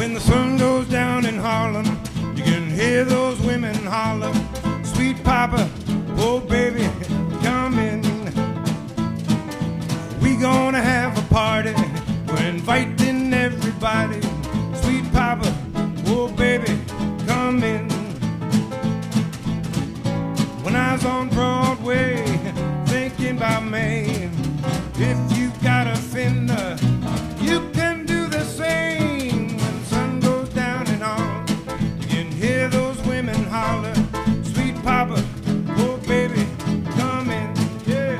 When the sun goes down in Harlem, you can hear those women holler, sweet papa, oh baby, come in. We gonna have a party, we're inviting everybody, sweet papa, oh baby, come in. When I was on Broadway, thinking about me, if you got a fender, you can do the same. When the sun goes down and all, you can hear those women holler, sweet papa, oh baby, come in, yeah.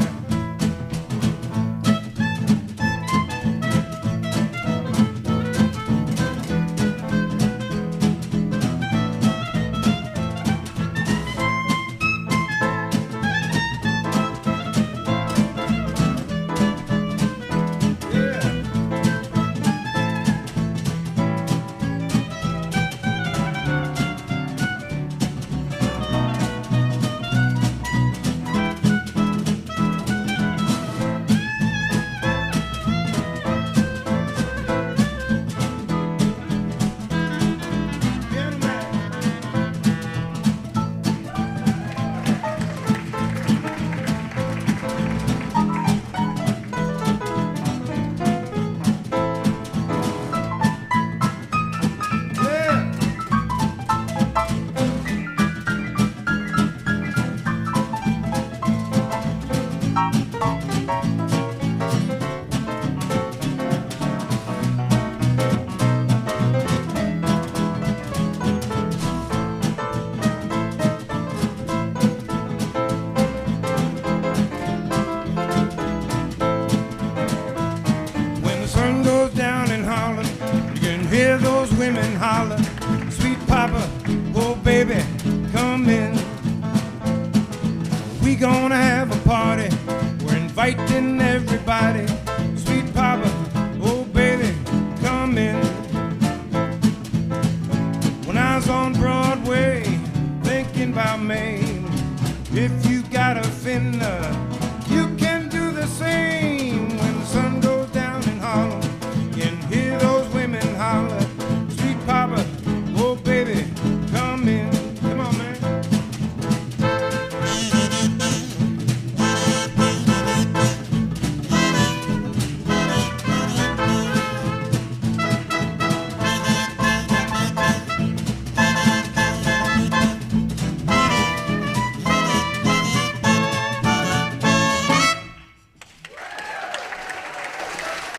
Hear those women holler, sweet papa, oh baby, come in. We gonna have a party, we're inviting everybody, sweet papa, oh baby, come in. When I was on Broadway, thinking about me, if you